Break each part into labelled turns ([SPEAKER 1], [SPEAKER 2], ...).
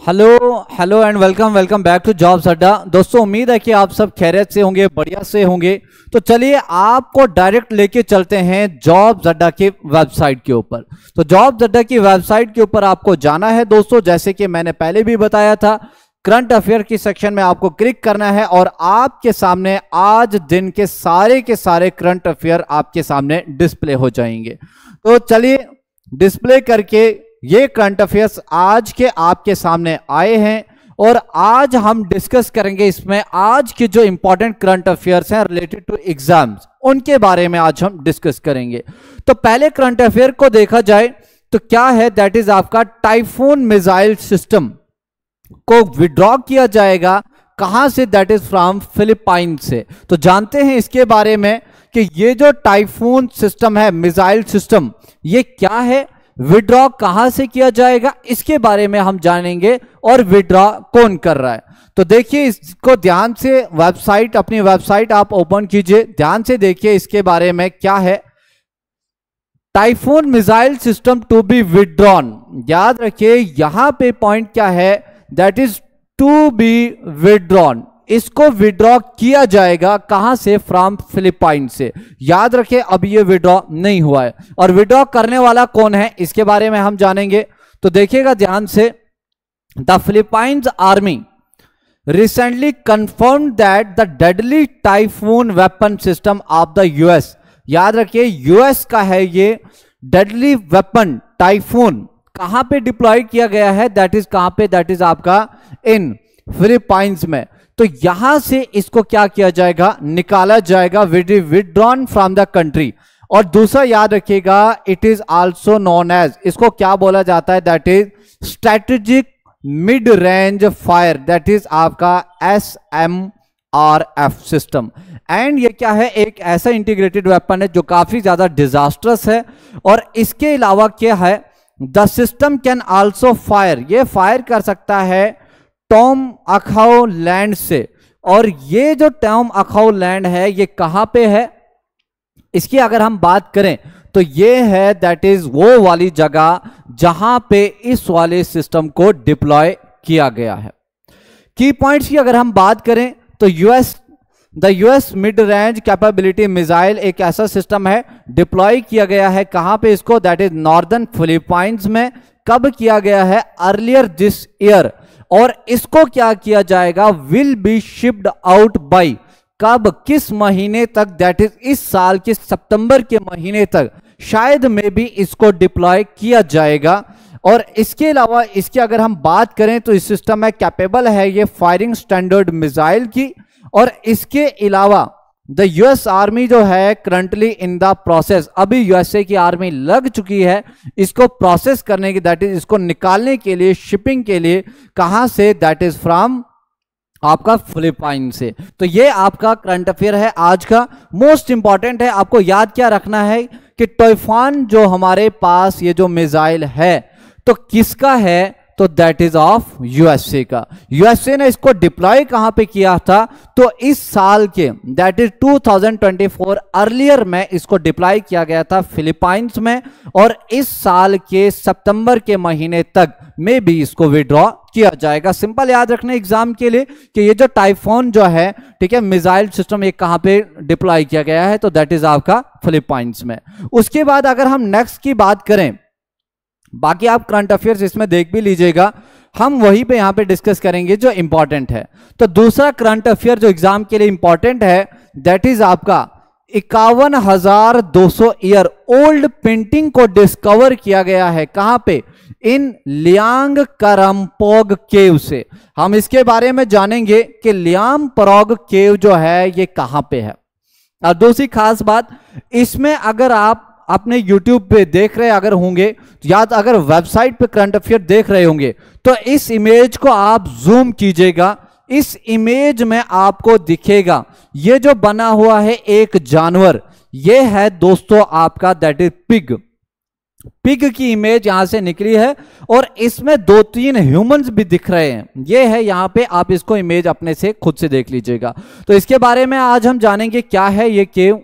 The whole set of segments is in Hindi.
[SPEAKER 1] Hello hello and welcome welcome back to jobs Adda. दोस्तों उम्मीद है कि आप सब खैरियत से होंगे, बढ़िया से होंगे। तो चलिए आपको डायरेक्ट लेके चलते हैं जॉब्स अड्डा की वेबसाइट के ऊपर। तो जॉब्स अड्डा की वेबसाइट के ऊपर आपको जाना है दोस्तों, जैसे कि मैंने पहले भी बताया था, करंट अफेयर की सेक्शन में आपको क्लिक करना है और आपके सामने आज दिन के सारे करंट अफेयर आपके सामने डिस्प्ले हो जाएंगे। तो चलिए डिस्प्ले करके ये करंट अफेयर्स आज के आपके सामने आए हैं और आज हम डिस्कस करेंगे इसमें आज के जो इंपॉर्टेंट करंट अफेयर्स हैं रिलेटेड टू एग्जाम्स, उनके बारे में आज हम डिस्कस करेंगे। तो पहले करंट अफेयर को देखा जाए तो क्या है, दैट इज आपका टाइफून मिसाइल सिस्टम को विड्रॉ किया जाएगा कहां से, दैट इज फ्रॉम फिलीपाइन से। तो जानते हैं इसके बारे में कि ये जो टाइफून सिस्टम है, मिसाइल सिस्टम, ये क्या है, विड्रॉ कहां से किया जाएगा, इसके बारे में हम जानेंगे और विड्रॉ कौन कर रहा है। तो देखिए इसको ध्यान से, वेबसाइट, अपनी वेबसाइट आप ओपन कीजिए, ध्यान से देखिए इसके बारे में क्या है। Typhoon missile system to be withdrawn, याद रखिए यहां पे पॉइंट क्या है, that is to be withdrawn. इसको विड्रॉ किया जाएगा कहां से, फ्रॉम फिलीपाइन से। याद रखें अब ये विड्रॉ नहीं हुआ है और विड्रॉ करने वाला कौन है इसके बारे में हम जानेंगे। तो देखिएगा ध्यान से, the Philippines army recently confirmed that the deadly typhoon weapon system of the US, याद रखिए यूएस का है ये डेडली वेपन टाइफून, कहां पे डिप्लॉय किया गया है, दैट इज कहां पे, दैट इज आपका इन फिलीपाइंस में। तो यहां से इसको क्या किया जाएगा, निकाला जाएगा, विड्रॉन फ्रॉम द कंट्री। और दूसरा याद रखिएगा, it is also known as, इसको क्या बोला जाता है, that is strategic mid range fire, that is आपका SMRF सिस्टम। एंड ये क्या है, एक ऐसा इंटीग्रेटेड वेपन है जो काफी ज्यादा डिजास्टरस है। और इसके अलावा क्या है, the system can also fire, ये फायर कर सकता है टॉम अखाउ लैंड से। और ये जो टॉम अखाउ लैंड है ये कहां पे है, इसकी अगर हम बात करें तो ये है, दैट इज वो वाली जगह जहां पे इस वाले सिस्टम को डिप्लॉय किया गया है। की पॉइंट्स की अगर हम बात करें तो the US mid range capability missile एक ऐसा सिस्टम है, डिप्लॉय किया गया है कहां पे इसको, दैट इज नॉर्दर्न फिलीपाइंस में। कब किया गया है, अर्लियर दिस ईयर। और इसको क्या किया जाएगा, will be shipped out by, कब, किस महीने तक, दैट इज इस साल के सितंबर के महीने तक शायद में भी इसको डिप्लॉय किया जाएगा। और इसके अलावा इसकी अगर हम बात करें तो इस सिस्टम में कैपेबल है ये फायरिंग स्टैंडर्ड मिसाइल की। और इसके अलावा द यूएस आर्मी जो है करंटली इन द प्रोसेस, अभी यूएसए की आर्मी लग चुकी है इसको प्रोसेस करने की, दैट इज इसको निकालने के लिए, शिपिंग के लिए, कहां से, दैट इज फ्रॉम आपका फिलीपाइन से। तो ये आपका करंट अफेयर है आज का, मोस्ट इंपॉर्टेंट है। आपको याद क्या रखना है कि टाइफून जो हमारे पास ये जो मिसाइल है तो किसका है, तो दैट इज ऑफ यूएसए का। यूएसए ने इसको डिप्लॉय कहां पे किया था, तो इस साल के, दैट इज 2024 अर्लियर में इसको डिप्लॉय किया गया था फिलीपाइंस में। और इस साल के सितंबर के महीने तक में भी इसको विड्रॉ किया जाएगा। सिंपल याद रखना एग्जाम के लिए कि ये जो टाइफून जो है, ठीक है, मिसाइल सिस्टम, एक कहां पे डिप्लॉय किया गया है, तो दैट इज आपका फिलीपाइंस में। उसके बाद अगर हम नेक्स्ट की बात करें, बाकी आप करंट अफेयर्स इसमें देख भी लीजिएगा, हम वहीं पे यहां पे डिस्कस करेंगे जो इंपॉर्टेंट है। तो दूसरा करंट अफेयर जो एग्जाम के लिए इंपॉर्टेंट है, दैट इज आपका 51,200 ईयर ओल्ड पेंटिंग को डिस्कवर किया गया है कहां पे, इन लियांग करम्पोग केव से। हम इसके बारे में जानेंगे कि लियांग परोग केव जो है ये कहां पे है। और दूसरी खास बात, इसमें अगर आप अपने YouTube पे देख रहे अगर होंगे, या अगर वेबसाइट पे करंट अफेयर देख रहे होंगे, तो इस इमेज को आप जूम कीजिएगा। इस इमेज में आपको दिखेगा ये जो बना हुआ है एक जानवर, ये है दोस्तों आपका, दैट इज पिग। पिग की इमेज यहां से निकली है और इसमें 2-3 ह्यूमंस भी दिख रहे हैं। ये है यहां पे, आप इसको इमेज अपने से खुद से देख लीजिएगा। तो इसके बारे में आज हम जानेंगे क्या है ये केव।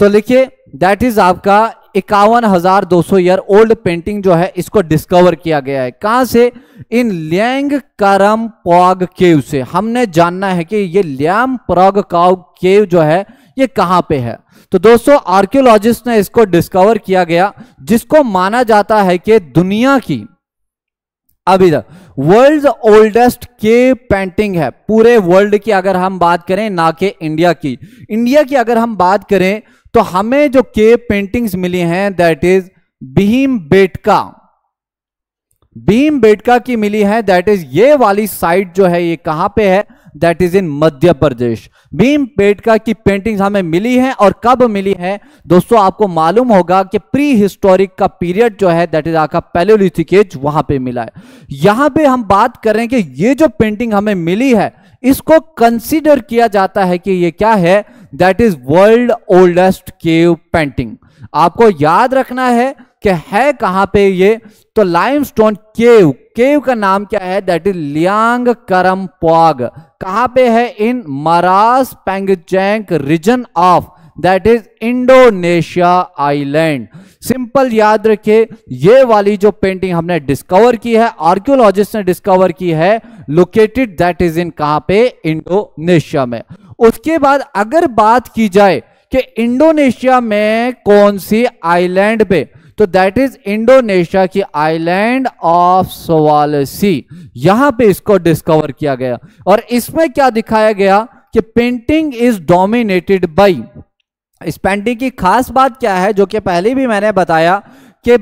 [SPEAKER 1] तो लिखिए, दैट इज आपका 51,200 ईयर ओल्ड पेंटिंग जो है इसको डिस्कवर किया गया है। कहां से? इन लियांग करम पॉग केव से। हमने जानना है कि ये लियांग पॉग केव जो है ये कहां पे है। तो दोस्तों आर्कियोलॉजिस्ट ने इसको डिस्कवर किया गया, जिसको माना जाता है कि दुनिया की अभी तक वर्ल्ड ओल्डेस्ट केव पेंटिंग है पूरे वर्ल्ड की। अगर हम बात करें, ना कि इंडिया की, इंडिया की अगर हम बात करें तो हमें जो केव पेंटिंग्स मिली हैं दैट इज भीमबेटका की मिली है। दैट इज ये वाली साइट जो है ये कहां पे है? That is in Madhya Pradesh. Bhimbetka की पेंटिंग्स हमें मिली है और कब मिली है दोस्तों? आपको मालूम होगा कि प्री हिस्टोरिक का पीरियड जो है दैट इज आपका पैलियोलिथिक एज वहां पे मिला है। यहां पे हम बात कर रहे हैं कि ये जो पेंटिंग हमें मिली है इसको कंसीडर किया जाता है कि ये क्या है? That is world oldest cave painting. आपको याद रखना है कि है कहां पे ये? तो लाइमस्टोन केव का नाम क्या है? दैट इज लियांग करम पॉग। कहां पे है? इन मरास पेंगचेंग region of that is Indonesia island. Simple याद रखिए, ये वाली जो पेंटिंग हमने डिस्कवर की है, आर्कियोलॉजिस्ट ने डिस्कवर की है, लोकेटेड दैट इज इन कहां पे? इंडोनेशिया में। उसके बाद अगर बात की जाए कि इंडोनेशिया में कौन सी आइलैंड पे, तो दैट इज इंडोनेशिया की आइलैंड ऑफ सुवालसी। यहां पे इसको डिस्कवर किया गया और इसमें क्या दिखाया गया कि पेंटिंग इज डोमिनेटेड बाय। इस पेंटिंग की खास बात क्या है, जो कि पहले भी मैंने बताया कि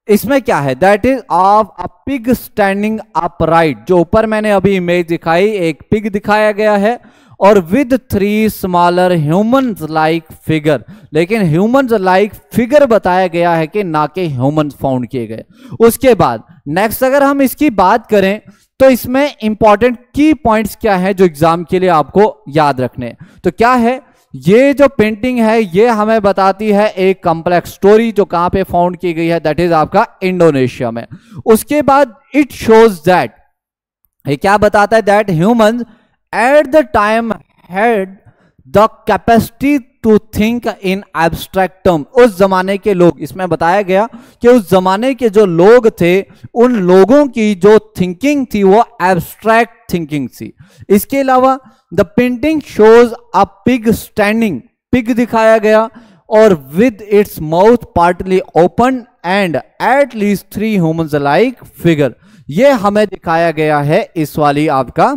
[SPEAKER 1] इसमें क्या है? That is of a pig standing upright. जो ऊपर मैंने अभी इमेज दिखाई, एक पिग दिखाया गया है और with 3 smaller humans like figure. लेकिन ह्यूमंस लाइक फिगर बताया गया है कि ना कि ह्यूमंस फाउंड किए गए। उसके बाद नेक्स्ट अगर हम इसकी बात करें तो इसमें इंपॉर्टेंट की पॉइंट्स क्या है जो एग्जाम के लिए आपको याद रखने। तो क्या है? ये जो पेंटिंग है ये हमें बताती है एक कॉम्प्लेक्स स्टोरी जो कहां पे फाउंड की गई है, दैट इज आपका इंडोनेशिया में। उसके बाद इट शोज दैट, ये क्या बताता है? That humans at the time had the capacity to think in abstract term। उस जमाने के लोग, इसमें बताया गया कि उस जमाने के जो लोग थे उन लोगों की जो थिंकिंग थी वो एब्स्ट्रैक्ट थिंकिंग थी। इसके अलावा the painting shows a pig standing, pig दिखाया गया और with its mouth partly open and at least 3 humans like figure. ये हमें दिखाया गया है इस वाली आपका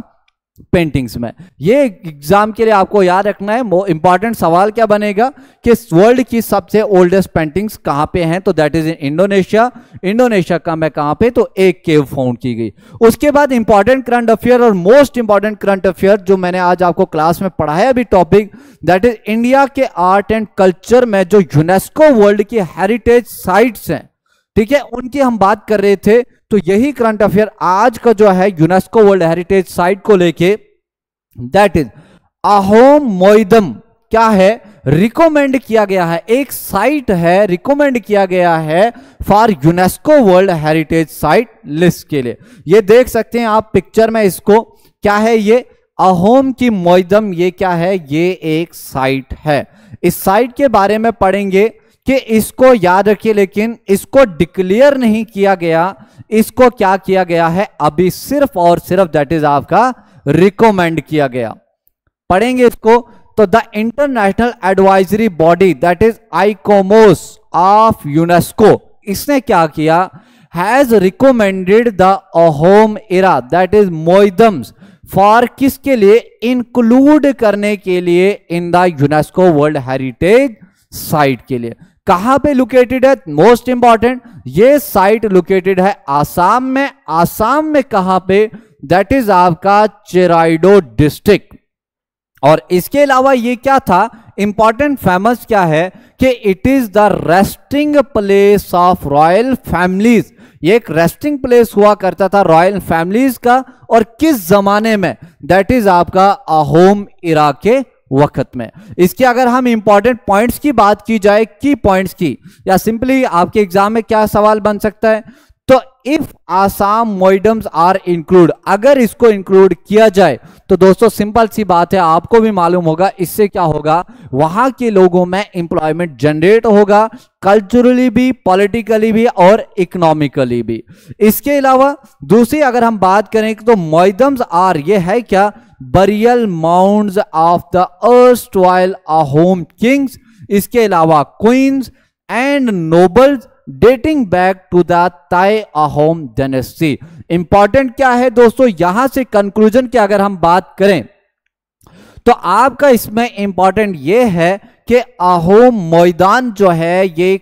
[SPEAKER 1] पेंटिंग्स में। ये एग्जाम के लिए आपको याद रखना है। इंपॉर्टेंट सवाल क्या बनेगा कि वर्ल्ड की सबसे ओल्डेस्ट पेंटिंग्स कहां पे हैं? तो that is in Indonesia. Indonesia का में कहां पे? तो एक केव फाउंड की गई। उसके बाद इंपॉर्टेंट करंट अफेयर और मोस्ट इंपॉर्टेंट करंट अफेयर जो मैंने आज आपको क्लास में पढ़ाया अभी टॉपिक, दैट इज इंडिया के आर्ट एंड कल्चर में जो यूनेस्को वर्ल्ड की हेरिटेज साइट्स हैं, ठीक है, उनकी हम बात कर रहे थे। तो यही करंट अफेयर आज का जो है यूनेस्को वर्ल्ड हेरिटेज साइट को लेके, दैट इज अहोम मोइदम क्या है? रिकमेंड किया गया है, एक साइट है, रिकमेंड किया गया है for UNESCO world heritage site list के लिए। ये देख सकते हैं आप पिक्चर में इसको, क्या है ये? अहोम की मोइदम। ये क्या है? ये एक साइट है। इस साइट के बारे में पढ़ेंगे कि इसको याद रखिए, लेकिन इसको डिक्लेयर नहीं किया गया, इसको क्या किया गया है? अभी सिर्फ और सिर्फ दैट इज आपका रिकमेंड किया गया। पढ़ेंगे इसको। तो the international advisory body that is ICOMOS of UNESCO, इसने क्या किया? Has recommended the Ahom era that is Moidams for किसके लिए? इंक्लूड करने के लिए in the UNESCO world heritage site के लिए। कहां पे लोकेटेड है? मोस्ट इंपॉर्टेंट, ये साइट लोकेटेड है आसाम में। आसाम में कहां पे? दैट इज आपका चिराइडो डिस्ट्रिक्ट। और इसके अलावा ये क्या था? इंपॉर्टेंट फेमस क्या है कि it is the resting place of royal families. ये एक रेस्टिंग प्लेस हुआ करता था रॉयल फैमिलीज का, और किस जमाने में? दैट इज आपका अहोम इरा के वक्त में। इसके अगर हम इंपॉर्टेंट पॉइंट्स की बात की जाए, की पॉइंट्स की, या सिंपली आपके एग्जाम में क्या सवाल बन सकता है? तो इफ आसाम मोइडम्स आर इंक्लूड, अगर इसको इंक्लूड किया जाए तो दोस्तों सिंपल सी बात है, आपको भी मालूम होगा इससे क्या होगा, वहां के लोगों में इंप्लॉयमेंट जनरेट होगा, कल्चरली भी, पॉलिटिकली भी और इकोनॉमिकली भी। इसके अलावा दूसरी अगर हम बात करें तो मोइडम्स आर, ये है क्या, burial mounds of the erstwhile Ahom kings, इसके अलावा queens and nobles dating back to the Tai Ahom dynasty. Important क्या है दोस्तों, यहां से कंक्लूजन की अगर हम बात करें तो आपका इसमें इंपॉर्टेंट ये है कि अहोम मैदान जो है ये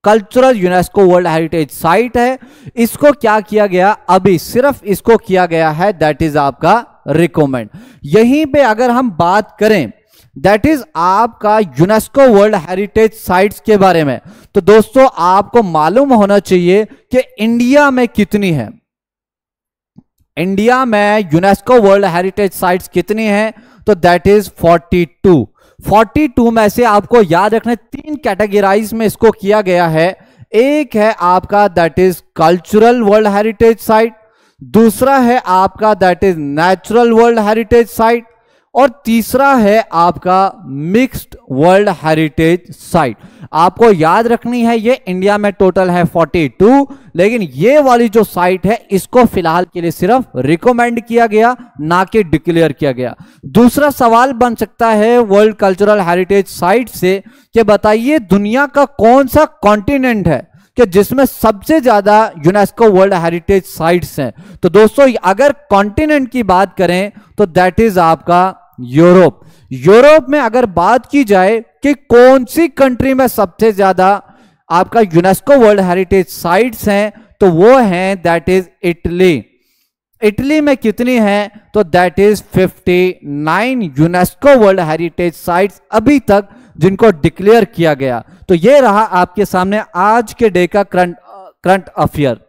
[SPEAKER 1] cultural UNESCO world heritage site है। इसको क्या किया गया, अभी सिर्फ इसको किया गया है, दैट इज आपका रिकमेंड। यहीं पे अगर हम बात करें दैट इज आपका यूनेस्को वर्ल्ड हेरिटेज साइट्स के बारे में, तो दोस्तों आपको मालूम होना चाहिए कि इंडिया में कितनी है, इंडिया में यूनेस्को वर्ल्ड हेरिटेज साइट्स कितनी हैं, तो दैट इज 42। 42 में से आपको याद रखना 3 कैटेगराइज में इसको किया गया है। एक है आपका that is cultural world heritage site, दूसरा है आपका that is natural world heritage site, और तीसरा है आपका मिक्स्ड वर्ल्ड हेरिटेज साइट। आपको याद रखनी है ये इंडिया में टोटल है 42, लेकिन ये वाली जो साइट है इसको फिलहाल के लिए सिर्फ रिकमेंड किया गया, ना कि डिक्लेयर किया गया। दूसरा सवाल बन सकता है वर्ल्ड कल्चरल हेरिटेज साइट से कि बताइए दुनिया का कौन सा कॉन्टिनेंट है कि जिसमें सबसे ज्यादा यूनेस्को वर्ल्ड हेरिटेज साइट्स हैं। तो दोस्तों अगर कॉन्टिनेंट की बात करें तो दैट इज आपका यूरोप। यूरोप में अगर बात की जाए कि कौन सी कंट्री में सबसे ज्यादा आपका यूनेस्को वर्ल्ड हेरिटेज साइट्स हैं, तो वो हैं दैट इज इटली। इटली में कितनी हैं, तो that is 59 UNESCO world heritage sites अभी तक जिनको डिक्लेयर किया गया। तो ये रहा आपके सामने आज के डे का करंट अफेयर।